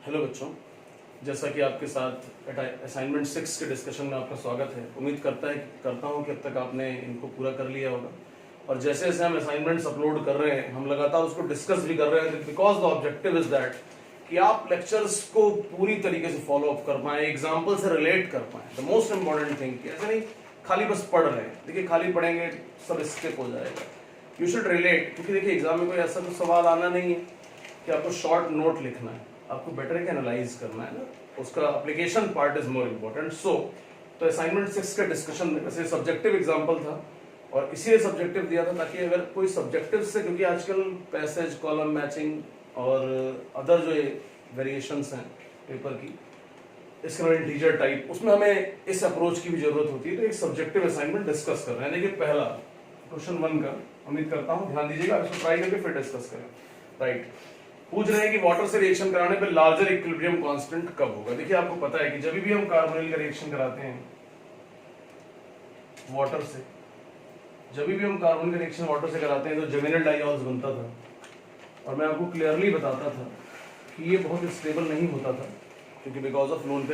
Hello बच्चों, जैसा कि आपके साथ असाइनमेंट 6 के डिस्कशन में आपका स्वागत है। उम्मीद करता हूं कि अब तक आपने इनको पूरा कर लिया होगा। और जैसे जैसे हम असाइनमेंट्स अपलोड कर रहे हैं, हम लगातार उसको डिस्कस भी कर रहे हैं, because the objective is that कि आप लेक्चर्स को पूरी तरीके से फॉलो अप कर पाए, एग्जाम्पल से रिलेट कर पाए। द मोस्ट इंपॉर्टेंट थिंग, ऐसे नहीं खाली बस पढ़ रहे हैं। देखिए, खाली पढ़ेंगे सब स्किप हो जाएगा। यू शुड रिलेट, क्योंकि देखिए एग्जाम में कोई ऐसा तो सवाल आना नहीं है कि आपको शॉर्ट नोट लिखना है, आपको बेटर है कि एनालाइज करना है ना, उसका application part is more important. So तो असाइनमेंट 6 के डिस्कशन में वैसे सब्जेक्टिव एग्जांपल था और इसीलिए सब्जेक्टिव दिया था ताकि अगर कोई सब्जेक्टिव से, क्योंकि आजकल पैसेज कॉलम मैचिंग और अदर जो वेरिएशंस हैं पेपर की, इसके इंटीजर टाइप, उसमें हमें इस अप्रोच की भी जरूरत होती है। तो एक सब्जेक्टिव असाइनमेंट डिस्कस कर रहे हैं। देखिए पहला क्वेश्चन 1 का उम्मीद करता हूँ ध्यान दीजिएगा, इसको ट्राई करके फिर डिस्कस करें। राइट, पूछ रहे हैं कि वाटर से रिएक्शन कराने पर लार्जर इक्विलिब्रियम कांस्टेंट कब होगा। देखिए आपको पता है कि जब भी हम कार्बोनिल का रिएक्शन कराते हैं वाटर से, जब भी हम कार्बन का रिएक्शन वाटर से कराते हैं तो जेमिनल डाइऑल्स बनता था। और मैं आपको क्लियरली बताता था कि ये बहुत स्टेबल नहीं होता था, क्योंकि बिकॉज ऑफ लोन पे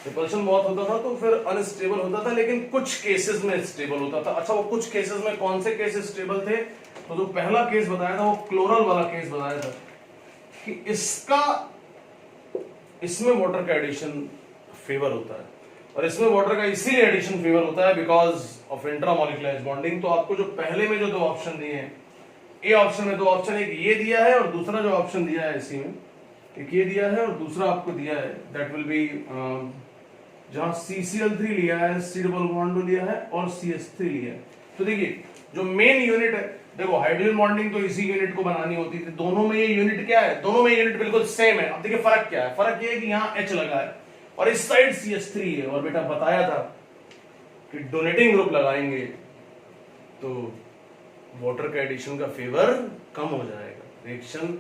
रिपल्शन बहुत होता था तो फिर अनस्टेबल होता था, लेकिन कुछ केसेस में स्टेबल होता था। अच्छा, वो कुछ केसेस में कौन से केसेस स्टेबल थे? तो जो पहला केस बताया था वो क्लोरल वाला केस बताया था कि इसमें वाटर का एडिशन फेवर होता है, और इसमें वाटर का इसीलिए एडिशन फेवर होता है बिकॉज ऑफ इंट्रामॉलिक्यूलर बॉन्डिंग। तो आपको जो पहले में जो दो ऑप्शन दिए हैं, ए ऑप्शन में दो ऑप्शन, एक ये दिया है और दूसरा जो ऑप्शन दिया है इसी में, एक ये दिया है और दूसरा आपको दिया है, दैट विल बी जहां CCl3 लिया है, सी डबल बॉन्ड लिया है और CH3 लिया है। तो देखिए जो मेन यूनिट है, देखो हाइड्रोजन बॉन्डिंग तो इसी यूनिट को बनानी होती थी। दोनों में ये यूनिट क्या है? दोनों में यूनिट बिल्कुल सेम है। अब देखिए फर्क क्या है? फर्क ये है कि यहाँ H लगा है और इस साइड CH3 है। और बेटा बताया था कि डोनेटिंग ग्रुप लगाएंगे तो वाटर का एडिशन का फेवर कम हो जाएगा, रिएक्शन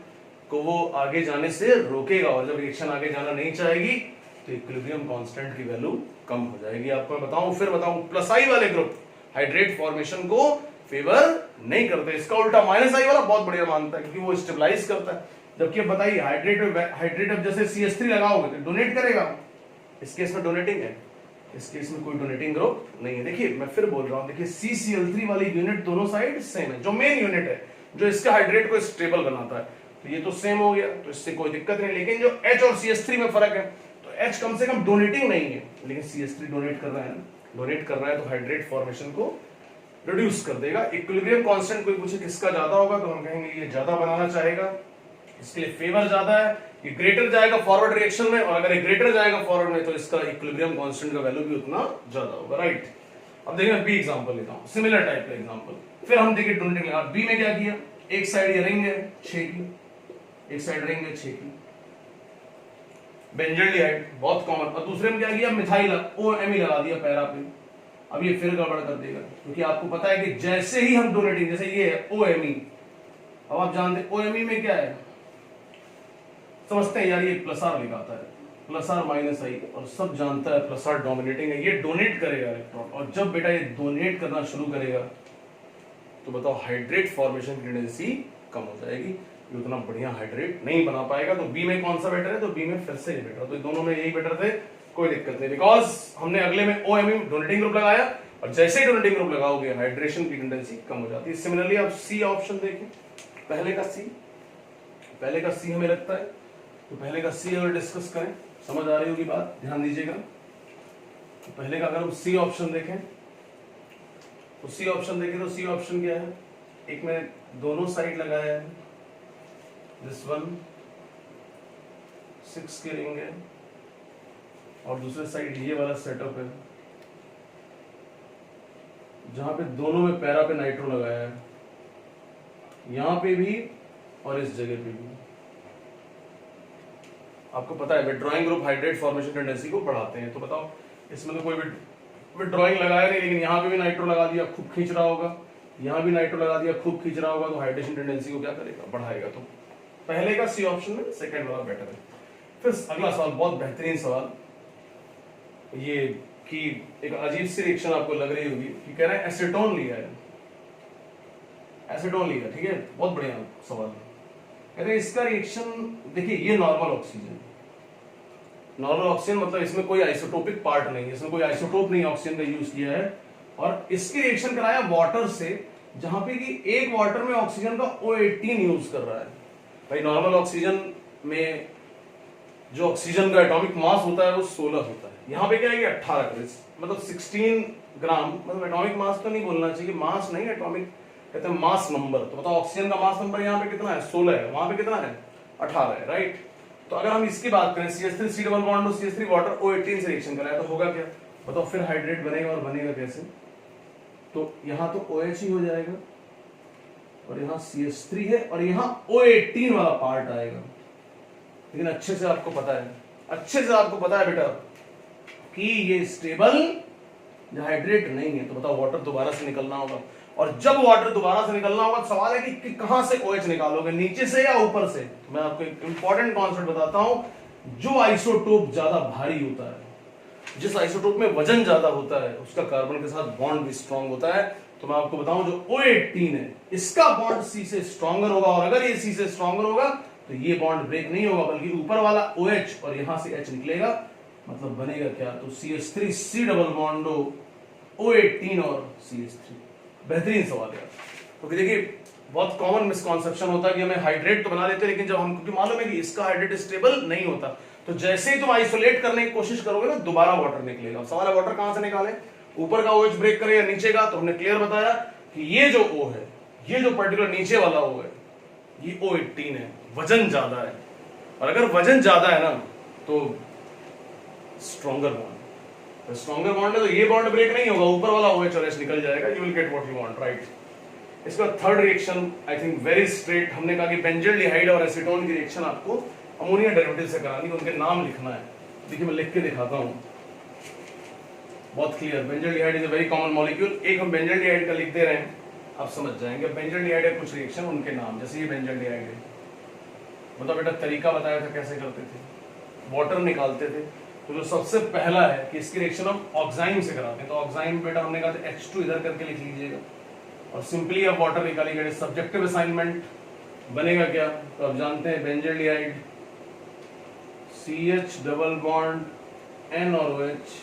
को वो आगे जाने से रोकेगा, और जब रिएक्शन आगे जाना नहीं चाहेगी तो इक्विलिब्रियम कांस्टेंट की वैल्यू कम हो जाएगी। आपको मैं बताऊं, फिर बताऊं, प्लस आई वाले ग्रुप हाइड्रेट फॉर्मेशन को फेवर नहीं करते, इसका उल्टा माइनस आई वाला बहुत बढ़िया मानता है, क्योंकि वो स्टेबलाइज करता है। जबकि बताइए हाइड्रेट अब जैसे CH3 लगाओगे तो डोनेट करेगा, इस केस में डोनेटिंग है, इस केस में कोई डोनेटिंग ग्रुप नहीं है। देखिए मैं फिर बोल रहा हूं, देखिए CCl3 वाली यूनिट दोनों साइड सेम है, जो मेन यूनिट है जो इसका हाइड्रेट को स्टेबल बनाता है, तो ये तो सेम हो गया, तो इससे कोई दिक्कत नहीं। लेकिन जो H और CH3 में फर्क है, तो H कम से कम डोनेटिंग नहीं है, लेकिन CH3 डोनेट कर रहा है ना, डोनेट कर रहा है तो हाइड्रेट फॉर्मेशन को रिड्यूस कर देगा। इक्विलिब्रियम कांस्टेंट कोई पूछे किसका ज्यादा होगा तो हम कहेंगे ये ज्यादा बनाना चाहेगा, इसके लिए फेवर ज्यादा है, ये ग्रेटर जाएगा फॉरवर्ड रिएक्शन में, और अगर ये ग्रेटर जाएगा फॉरवर्ड में तो इसका इक्विलिब्रियम कांस्टेंट का वैल्यू भी उतना ज्यादा होगा। राइट, अब देखिए मैं बी एग्जांपल लेता हूं, सिमिलर टाइप का एग्जांपल। फिर हम देखिए डोनेटिंग लगा, बी में क्या किया, एक साइड ये रिंग है 6 की, एक साइड रिंग है 6 की, बेंजल्डिहाइड बहुत कॉमन, और दूसरे में क्या किया, मिथाइल OMe लगा दिया पैरा पे। अब ये फिर गड़बड़ कर देगा, क्योंकि आपको पता है कि जैसे ही हम डोनेटिंग, जैसे ये है OMe, अब आप जानते हैं OMe में क्या है, समझते हैं यार, ये प्लस आर लिखाता है, प्लस आर माइनस आई, और सब जानता है प्लस आर डोमिनेटिंग है, ये डोनेट करेगा इलेक्ट्रॉन, और जब बेटा ये डोनेट करना शुरू करेगा तो बताओ हाइड्रेट फॉर्मेशन की टेंडेंसी कम हो जाएगी, ये उतना बढ़िया हाइड्रेट नहीं बना पाएगा। तो बी में कौन सा बेटर है? तो बी में फिर से ये बेटर, तो दोनों में यही बेटर थे, कोई दिक्कत नहीं, बिकॉज हमने अगले में OMe डोनेटिंग ग्रुप लगाया, और जैसे ही डोनेटिंग ग्रुप लगाओगे हाइड्रेशन की टेंडेंसी कम हो जाती है। सिमिलरली आप सी ऑप्शन देखें, पहले का सी हमें लगता है, तो पहले का सी अगर डिस्कस करें, समझ आ रही होगी बात, ध्यान दीजिएगा। तो पहले का अगर हम सी ऑप्शन देखें, तो सी ऑप्शन देखें तो सी ऑप्शन क्या है, एक में दोनों साइड लगाया है, दिस वन 6 की रिंग है, और दूसरे साइड ये वाला सेटअप है जहां पे दोनों में पैरा पे नाइट्रो लगाया है, यहां पे भी और इस जगह पे भी। आपको पता है withdrawing group hydrate formation tendency को बढ़ाते हैं, तो बताओ इसमें तो कोई विड्रॉइंग लगाया नहीं, लेकिन यहाँ पे भी नाइट्रो लगा दिया, खूब खींच रहा होगा, यहाँ भी नाइट्रो लगा दिया, खूब खींच रहा होगा, तो हाइड्रेशन टेंडेंसी को क्या करेगा, बढ़ाएगा। तो पहले का सी ऑप्शन में सेकंड वाला बेटर है। फिर अगला सवाल, बहुत बेहतरीन सवाल, ये कि एक अजीब सी रिएक्शन आपको लग रही होगी कि कह रहे हैं एसीटोन लिया है, एसीटोन लिया, ठीक है, बहुत बढ़िया सवाल है। कहते हैं इसका रिएक्शन, देखिए ये नॉर्मल ऑक्सीजन, नॉर्मल ऑक्सीजन मतलब इसमें कोई आइसोटोपिक पार्ट नहीं है, इसमें कोई आइसोटोप नहीं ऑक्सीजन का यूज किया है, और इसकी रिएक्शन कराया वाटर से, जहां पे कि एक वाटर में ऑक्सीजन का O18 यूज कर रहा है। भाई नॉर्मल ऑक्सीजन में जो ऑक्सीजन का एटॉमिक मास होता है वो 16 होता है, यहाँ पे क्या है कि 18, मतलब 16 ग्राम, मतलब एटॉमिक मास तो नहीं बोलना चाहिए, मास नहीं, एटॉमिक कहते हैं मास नंबर। तो बताओ ऑक्सीजन का मास नंबर यहाँ पे कितना है, 16 है, वहां पे कितना है, 18 है, राइट। तो अगर हम इसकी बात करें CH3 C डबल बॉन्ड और CH3 वाटर O18 से रिएक्शन कराया तो होगा क्या, बताओ फिर हाइड्रेट बनेगा, और बनेगा कैसे, तो यहां तो OH ही हो जाएगा, और यहाँ CH3 है, और यहाँ O18 वाला पार्ट आएगा। लेकिन अच्छे से आपको पता है, अच्छे से आपको पता है बेटा कि ये स्टेबल हाइड्रेट नहीं है, तो बताओ वाटर दोबारा से निकलना होगा, और जब वाटर दोबारा से निकलना होगा, सवाल है कि कहां से OH निकालोगे, नीचे से या ऊपर से। तो मैं आपको एक इंपॉर्टेंट कॉन्सेप्ट बताता हूं, जो आइसोटोप ज्यादा भारी होता है, जिस आइसोटोप में वजन ज्यादा होता है, उसका कार्बन के साथ बॉन्ड भी स्ट्रॉन्ग होता है। तो मैं आपको बताऊं जो O18 है, इसका बॉन्ड C से स्ट्रॉन्गर होगा, और अगर ये C से स्ट्रॉन्गर होगा तो ये बॉन्ड ब्रेक नहीं होगा, बल्कि ऊपर वाला OH और यहां से H निकलेगा, मतलब बनेगा क्या, तो CH3 C double bond O18 और CH3। बेहतरीन सवाल है, क्योंकि देखिए बहुत कॉमन मिसकॉन्सेप्शन होता है कि हमें हाइड्रेट तो बना देते हैं, लेकिन जब हम, क्योंकि मालूम है कि इसका हाइड्रेट स्टेबल नहीं होता, तो जैसे ही तुम आइसोलेट करने की कोशिश करोगे ना, दोबारा वाटर निकलेगा। सवाल है वाटर कहां से निकाले, ऊपर का OH ब्रेक करे या नीचे का। तो हमने क्लियर बताया कि ये जो O है, ये जो पर्टिकुलर नीचे वाला O है, ये O18 है, वजन ज्यादा है, और अगर वजन ज्यादा है ना तो स्ट्रॉन्गर बॉन्ड, स्ट्रॉन्गर बॉन्ड है, तो ये बॉन्ड ब्रेक नहीं होगा, ऊपर वाला OH और H निकल जाएगा, you will get what you want, right. इसका third reaction I think very straight, हमने कहा कि बेंजल्डिहाइड और एसीटोन की रिएक्शन आपको अमोनिया डेरिवेटिव से करानी है, उनके नाम लिखना है। देखिए मैं लिख के दिखाता हूं, बहुत clear. Benzaldehyde is a very common molecule, एक हम बेंजल्डिहाइड का लिख दे रहे हैं, आप समझ जाएंगे। बेंजल्डिहाइड है कुछ रिएक्शन, उनके नाम, जैसे ये बेंजल्डिहाइड है, मतलब बेटा तरीका बताया था कैसे करते थे, वाटर निकालते थे। तो जो सबसे पहला है कि इसकी रिएक्शन हम ऑक्साइम से कराते हैं, तो ऑक्साइम बेटा हमने कहा था H2 इधर करके लिख लीजिएगा, और सिंपली अब वाटर निकालिएगा। सब्जेक्टिव असाइनमेंट बनेगा क्या, तो आप जानते हैं benzaldehyde CH double bond N और OH,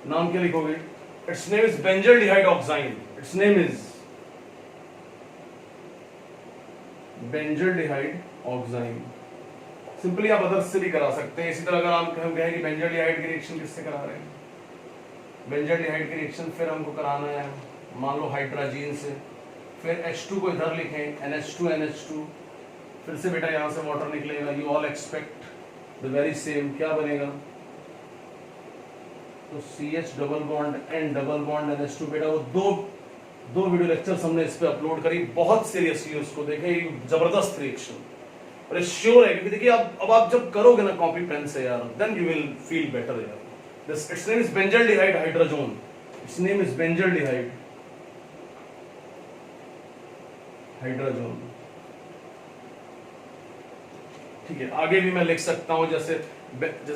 नाम क्या लिखोगे, it's name is benzaldehyde oxime, it's name is benzaldehyde oxime. Simply आप अदर्स से भी करा सकते हैं। इसी तरह अगर आप कहें कि बेंजल्डिहाइड की रिएक्शन किससे करा रहे हैं, बेंजल्डिहाइड की रिएक्शन फिर हमको कराना है मान लो हाइड्रोजन से, फिर H2 को इधर लिखें NH2 NH2, फिर से बेटा यहां से वाटर निकलेगा, you all expect the very same, क्या बनेगा, तो CH double bond N double bond NH2। बेटा वो दो वीडियो लेक्चर्स हमने इस पे अपलोड करी, बहुत सीरियसली उसको देखें, जबरदस्त रिएक्शन, और श्योर है, क्योंकि देखिए अब आप जब करोगे ना कॉपी पेन से यार, then you will feel better यार। This its name is benzaldehyde hydrogen, its name is benzaldehyde hydrogen. ठीक है, आगे भी मैं लिख सकता हूं, जैसे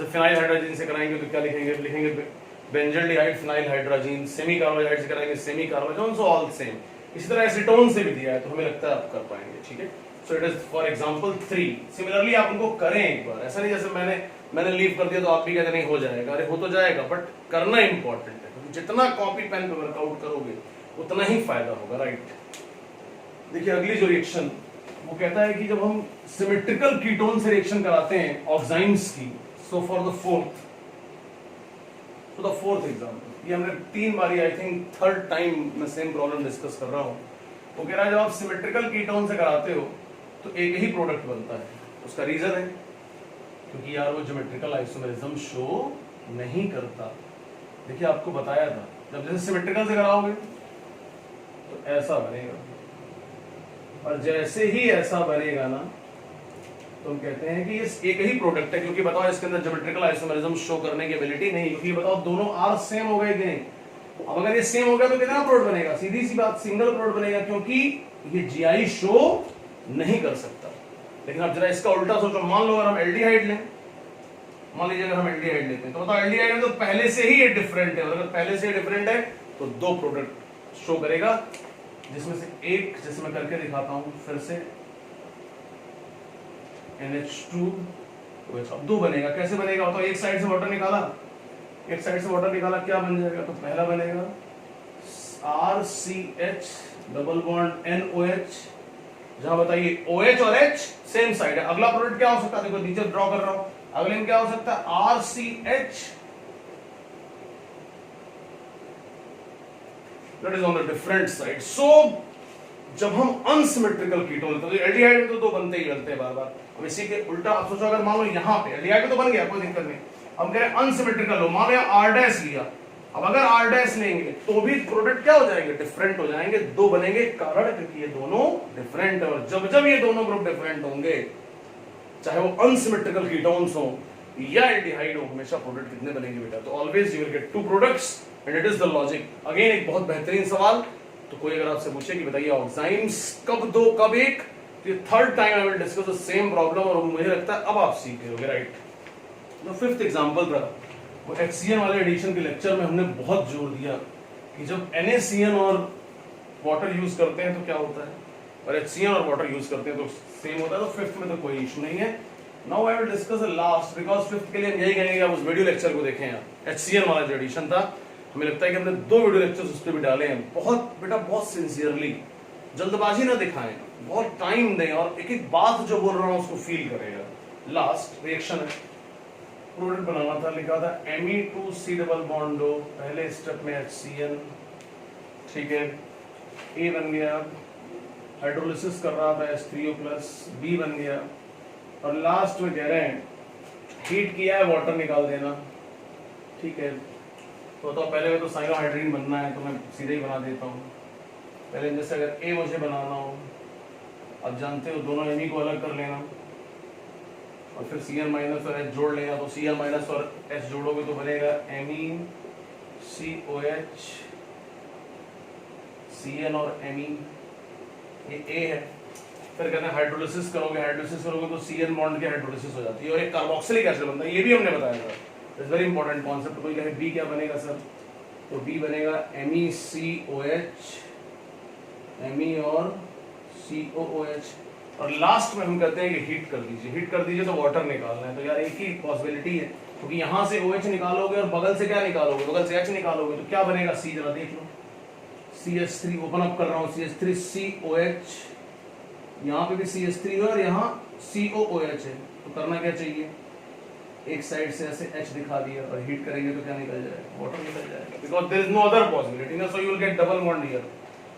फिनाइल हाइड्रोजन से कराएंगे तो क्या लिखेंगे बेंजल्डिहाइड फिनाइल हाइड्रोजन, सेमी कार्बोहाइड से कराएंगे semi carbogen, so all same. इसी तरह एसीटोन से भी दिया है, तो हमें लगता है आप कर पाएंगे, ठीक है। So it is for example 3। Similarly आप उनको करें एक बार, ऐसा नहीं जैसे मैंने लीव कर दिया तो आप भी कहते नहीं हो जाएगा, अरे हो तो जाएगा, बट करना इंपॉर्टेंट है, क्योंकि जितना कॉपी पेन पे वर्कआउट करोगे उतना ही फायदा होगा, राइट। देखिए अगली जो रिएक्शन वो कहता है कि जब हम सिमेट्रिकल कीटोन से रिएक्शन कराते हैं ऑक्साइम्स की, so for the fourth example, ये हमने 3 बारी आई थिंक थर्ड टाइम मैं सेम प्रॉब्लम डिस्कस कर रहा हूं। वो कह रहा है जब आप सिमेट्रिकल कीटोन से कराते हो तो एक ही प्रोडक्ट बनता है, उसका रीजन है क्योंकि यार वो ज्योमेट्रिकल आइसोमेरिज्म शो नहीं करता। देखिए आपको बताया था, जब जैसे सिमेट्रिकल से कराओगे तो ऐसा बनेगा, और जैसे ही ऐसा बनेगा ना तो हम कहते हैं कि ये एक ही प्रोडक्ट है, क्योंकि बताओ इसके अंदर ज्योमेट्रिकल आइसोमेरिज्म शो करने की एबिलिटी नहीं, क्योंकि बताओ दोनों आर सेम हो गए कि नहीं। अब अगर ये सेम हो गया तो कितना प्रोडक्ट बनेगा, सीधी सी बात सिंगल प्रोडक्ट बनेगा, क्योंकि ये जीआई शो नहीं कर सकता। लेकिन अब जरा इसका उल्टा सोचो, मान लो अगर हम एल्डिहाइड लें, मान लीजिए अगर हम एल्डिहाइड लेते हैं तो बताओ एल्डिहाइड में तो पहले से ही ये डिफरेंट है, और अगर पहले से डिफरेंट है तो 2 प्रोडक्ट शो करेगा, जिसमें से एक, जैसे मैं करके दिखाता हूं फिर से, NH2OH। अब 2 बनेगा, कैसे बनेगा? तो एक साइड से वाटर निकाला, एक साइड से वाटर निकाला, क्या बन जाएगा? तो पहला बनेगा RCH डबल बॉन्ड NOH, जहां बताइए OH और H सेम साइड है। अगला प्रोडक्ट क्या हो सकता है? देखो नीचे ड्रॉ कर रहा हूं, अगले में क्या हो सकता है? RCH, that is on the different side. So जब हम अनसिमेट्रिकल कीटोन लेते हैं, तो एल्डिहाइड में तो 2 बनते ही बनते हैं बार बार। अब इसी के उल्टा आप सोचो, अगर मान लो यहाँ पे एल्डिहाइड में तो बन गया, कोई दिक्कत नहीं, हम कह रहे हैं अनसिमेट्रिकल लो, मान लो R डैश लिया। अब अगर R डैश लेंगे तो भी प्रोडक्ट क्या हो जाएंगे? डिफरेंट हो जाएंगे, 2 बनेंगे, कारण क्योंकि ये दोनों डिफरेंट है। और जब जब ये दोनों ग्रुप डिफरेंट होंगे, चाहे वो अनसिमेट्रिकल कीटोन्स हो या एल्डिहाइड हो, हमेशा प्रोडक्ट कितने बनेंगे बेटा? तो always you will gate 2 products and it is the logic. Again एक बहुत बेहतरीन सवाल। तो कोई अगर आपसे पूछे कि बताइए ऑक्साइम्स कब 2 कब 1, तो ये third time I will discuss the same problem, और मुझे लगता है अब आप सीख गए होगे, राइट? तो फिफ्थ एग्जांपल था वो HCN वाले एडिशन के लेक्चर में हमने बहुत जोर दिया कि जब NaCN और वाटर यूज करते हैं तो क्या होता है, और HCN और वाटर यूज करते हैं तो सेम होता है। तो फिफ्थ में तो कोई इशू नहीं है। Now I will discuss the last, because fifth के लिए हम यही कहेंगे आप उस वीडियो लेक्चर को देखें। यार HCN वाला जो एडिशन था, हमें लगता है कि हमने 2 वीडियो लेक्चर्स उस पर भी डाले हैं। बहुत बेटा बहुत सिंसियरली, जल्दबाजी ना दिखाएं, बहुत टाइम दें, और एक एक बात जो बोल रहा हूं उसको फील करें। यार लास्ट रिएक्शन है, प्रोडक्ट बनाना था, लिखा था Me2C डबल बॉन्ड 2, पहले स्टेप में HCN, ठीक है, A बन गया, हाइड्रोलिसिस कर रहा था H3O प्लस, B बन गया, और लास्ट में कह रहे हैं हीट किया है, वाटर निकाल देना, ठीक है। तो पहले में तो साइनोहाइड्रीन बनना है, तो मैं सीधे ही बना देता हूँ। पहले जैसे अगर A मुझे बनाना हो, अब जानते हो दोनों एमी को अलग कर लेना, और फिर Cl माइनस और H जोड़ लेना। तो Cl माइनस और H जोड़ोगे तो बनेगा MECOH, Cn और Me, ये A है। फिर कहते हैं हाइड्रोलिसिस करोगे तो Cn बॉन्ड की हाइड्रोलिसिस हो जाती है, और एक कार्बोक्सिलिक एसिड बनता है, ये भी हमने बताया था। It's very important concept. कोई कहे B क्या बनेगा सर, तो B बनेगा MECOH, Me और COOH, और लास्ट में हम कहते हैं कि हीट कर दीजिए तो वाटर निकालना है। तो यार एक ही पॉसिबिलिटी है, क्योंकि यहाँ से OH निकालोगे और बगल से क्या निकालोगे? बगल से H निकालोगे, तो क्या बनेगा? C, जरा देख लो, CH3 ओपन अप कर रहा हूँ, CH3COH, यहाँ पे भी CH3 है और यहाँ COOH है। तो करना क्या चाहिए? एक साइड से ऐसे H दिखा दिया, और हीट करेंगे तो क्या निकल जाएगा? वाटर निकल जाएगा, because there is no other possibility ना, so you will get double bond here.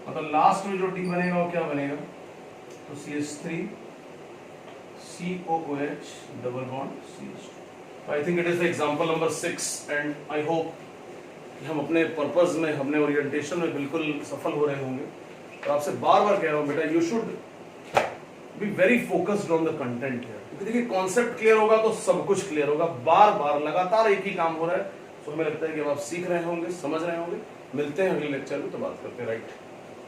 मतलब लास्ट में जो T बनेगा वो क्या बनेगा? तो CH3 COOH double bond CH2। I think it is the example number 6, and I hope कि हम अपने पर्पस में, अपने ओरिएंटेशन में बिल्कुल सफल हो रहे होंगे। और आपसे बार बार कह रहा हूँ बेटा, you should be very focused on the content है, क्योंकि देखिए कॉन्सेप्ट क्लियर होगा तो सब कुछ क्लियर होगा। बार बार लगातार एक ही काम हो रहा है, तो हमें लगता है कि अब आप सीख रहे होंगे, समझ रहे होंगे। मिलते हैं अगले लेक्चर में, तो बात करते हैं, राइट?